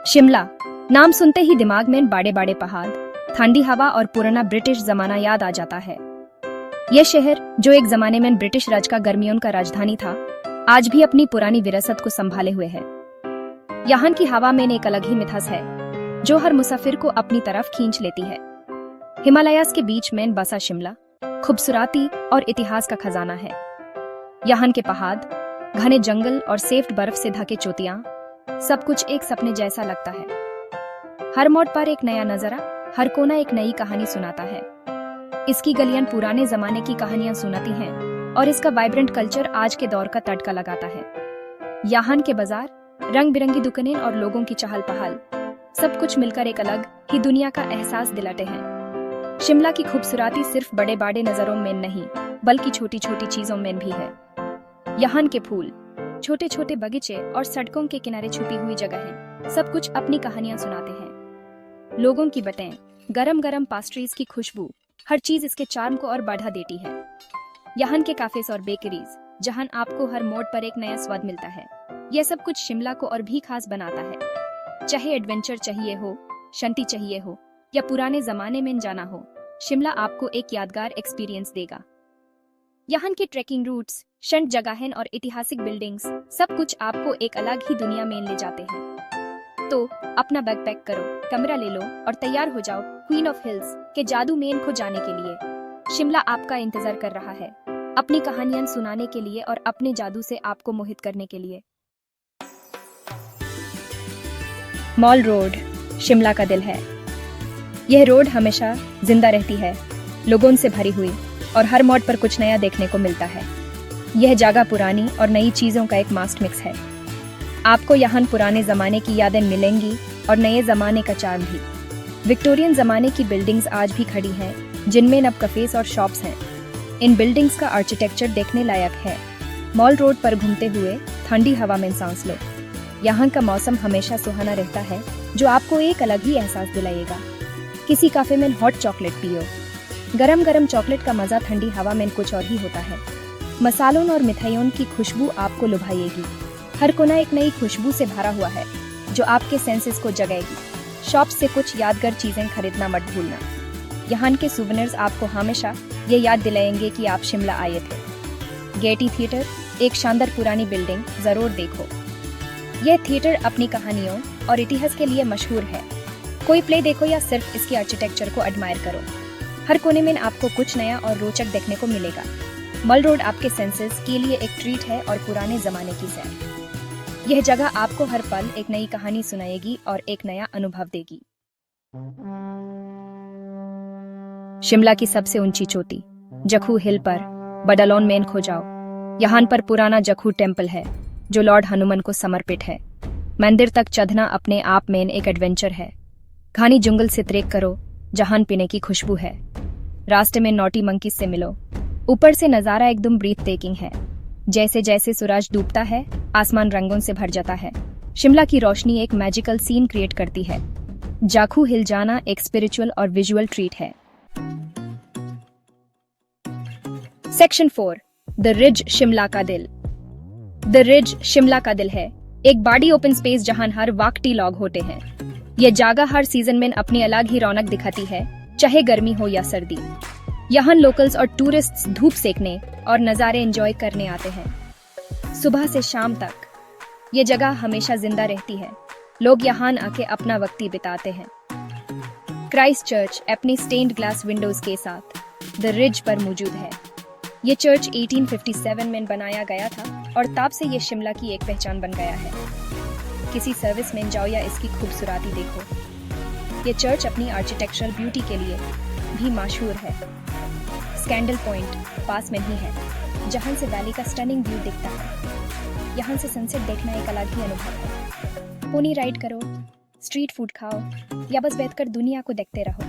शिमला नाम सुनते ही दिमाग में बड़े बड़े पहाड़, ठंडी हवा और पुराना ब्रिटिश जमाना याद आ जाता है। यह शहर जो एक जमाने में ब्रिटिश राज का गर्मियों का राजधानी था, आज भी अपनी पुरानी विरासत को संभाले हुए है। यहाँ की हवा में एक अलग ही मिठास है जो हर मुसाफिर को अपनी तरफ खींच लेती है। हिमालयास के बीच में बसा शिमला खूबसूरती और इतिहास का खजाना है। यहाँ के पहाड़, घने जंगल और सेफ्ट बर्फ से ढके चोटियां, सब कुछ एक सपने जैसा लगता है। हर मोड़ पर एक नया नजारा, हर कोना एक नई कहानी सुनाता है। इसकी गलियां पुराने जमाने की कहानियां सुनाती हैं और इसका वाइब्रेंट कल्चर आज के दौर का तड़का लगाता है। यहाँ के बाजार, रंग बिरंगी दुकानें और लोगों की चहल पहल, सब कुछ मिलकर एक अलग ही दुनिया का एहसास दिलाते हैं। शिमला की खूबसूरती सिर्फ बड़े बड़े नजरों में नहीं, बल्कि छोटी छोटी चीजों में भी है। यहाँ के फूल, छोटे छोटे बगीचे और सड़कों के किनारे छुपी हुई जगहें, सब कुछ अपनी कहानियां सुनाते हैं। लोगों की बातें, गरम गरम पास्ट्रीज की खुशबू, हर चीज इसके चार्म को और बढ़ा देती है। यहाँ के काफेस और बेकरीज, जहां आपको हर मोड़ पर एक नया स्वाद मिलता है, यह सब कुछ शिमला को और भी खास बनाता है। चाहे एडवेंचर चाहिए हो, शांति चाहिए हो या पुराने जमाने में जाना हो, शिमला आपको एक यादगार एक्सपीरियंस देगा। यहाँ के ट्रैकिंग रूट्स, शांत जगहें और ऐतिहासिक बिल्डिंग्स, सब कुछ आपको एक अलग ही दुनिया में ले जाते हैं। तो अपना बैग पैक करो, कैमरा ले लो और तैयार हो जाओ क्वीन ऑफ हिल्स के जादू में खो जाने के लिए। शिमला आपका इंतजार कर रहा है, अपनी कहानियां सुनाने के लिए और अपने जादू से आपको मोहित करने के लिए। मॉल रोड शिमला का दिल है। यह रोड हमेशा जिंदा रहती है, लोगों से भरी हुई, और हर मोड़ पर कुछ नया देखने को मिलता है। यह जगह पुरानी और नई चीजों का एक मास्ट मिक्स है। आपको यहाँ पुराने जमाने की यादें मिलेंगी और नए जमाने का चार्म भी। विक्टोरियन जमाने की बिल्डिंग्स आज भी खड़ी हैं, जिनमें अब कफेस और शॉप्स हैं। इन बिल्डिंग्स का आर्किटेक्चर देखने लायक है। मॉल रोड पर घूमते हुए ठंडी हवा में सांस लो। यहाँ का मौसम हमेशा सुहाना रहता है, जो आपको एक अलग ही एहसास दिलाएगा। किसी काफे में हॉट चॉकलेट पियो। गरम गरम चॉकलेट का मजा ठंडी हवा में कुछ और ही होता है। मसालों और मिठाइयों की खुशबू आपको लुभाएगी। हर कोना एक नई खुशबू से भरा हुआ है, जो आपके सेंसेस को जगाएगी। शॉप से कुछ यादगार चीजें खरीदना मत भूलना। यहाँ के सुवेनिर्स आपको हमेशा ये याद दिलाएंगे कि आप शिमला आए थे। गेटी थिएटर, एक शानदार पुरानी बिल्डिंग, जरूर देखो। यह थिएटर अपनी कहानियों और इतिहास के लिए मशहूर है। कोई प्ले देखो या सिर्फ इसकी आर्किटेक्चर को एडमायर करो। हर कोने में आपको कुछ नया और रोचक देखने को मिलेगा। मॉल रोड आपके सेंसेस के लिए एक ट्रीट है और पुराने जमाने की सैर। यह जगह आपको हर पल एक नई कहानी सुनाएगी और एक नया अनुभव देगी। शिमला की सबसे ऊंची चोटी जखू हिल पर बडालोन में खो जाओ। यहाँ पर पुराना जखू टेम्पल है, जो लॉर्ड हनुमान को समर्पित है। मंदिर तक चढ़ना अपने आप में एक एडवेंचर है। घनी जंगल से ट्रेक करो, जहां पीने की खुशबू है। रास्ते में नॉटी मंकीज से मिलो। ऊपर से नजारा एकदम ब्रीथ टेकिंग है। जैसे जैसे सूरज डूबता है, आसमान रंगों से भर जाता है। शिमला की रोशनी एक मैजिकल सीन क्रिएट करती है। जाखू हिल जाना एक स्पिरिचुअल और विजुअल ट्रीट है। सेक्शन 4, द रिज शिमला का दिल। द रिज शिमला का दिल है, एक बड़ी ओपन स्पेस जहां हर वक्त टी लॉग होते हैं। यह जगह हर सीजन में अपनी अलग ही रौनक दिखाती है, चाहे गर्मी हो या सर्दी। यहाँ लोकल्स और टूरिस्ट्स धूप सेकने और नज़ारे एंजॉय करने आते हैं। सुबह से शाम तक ये जगह हमेशा जिंदा रहती है। लोग यहाँ आके अपना वक्त बिताते हैं। क्राइस्ट चर्च अपनी स्टेन्ड ग्लास विंडोज के साथ द रिज पर मौजूद है। ये चर्च 1857 में बनाया गया था और तब से ये शिमला की एक पहचान बन गया है। किसी सर्विस में जाओ या इसकी खूबसूरती देखो। ये चर्च अपनी आर्किटेक्चरल ब्यूटी के लिए भी मशहूर है। स्कैंडल पॉइंट पास में ही है, जहां से वैली का स्टनिंग व्यू दिखता है। यहाँ से सनसेट देखना एक अलग ही अनुभव है। पोनी राइड करो, स्ट्रीट फूड खाओ या बस बैठकर दुनिया को देखते रहो।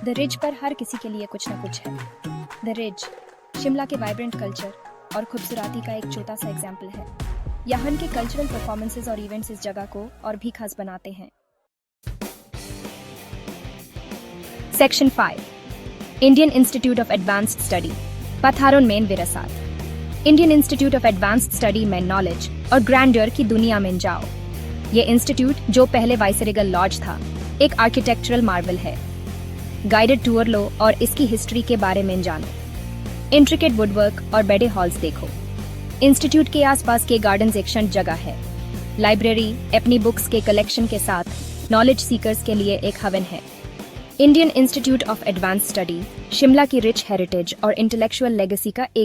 द रिज पर हर किसी के लिए कुछ न कुछ है। द रिज शिमला के वाइब्रेंट कल्चर और खूबसूरती का एक छोटा सा एग्जाम्पल है। यहाँ के कल्चरल परफॉर्मेंसेस और इवेंट्स इस जगह को और भी खास बनाते हैं। Section 5, Indian Institute of Advanced Study, पथारोन मेन विरासत। Indian Institute of Advanced Study में नॉलेज और ग्रैंडर की दुनिया में जाओ। ये इंस्टीट्यूट, जो पहले वाइसरेगल लॉज था, एक आर्किटेक्चरल मार्वल है। गाइडेड टूर लो और इसकी हिस्ट्री के बारे में जानो। इंट्रिकेट वुडवर्क और बड़े हॉल्स देखो। इंस्टीट्यूट के आसपास के गार्डन सेक्शन जगह है। लाइब्रेरी अपनी बुक्स के कलेक्शन के साथ नॉलेज सीकर्स के लिए एक हवन है। Indian Institute of advance study Shimla की रिच हेरिटेज और इंटेलेक्चुअल लेगेसी का एक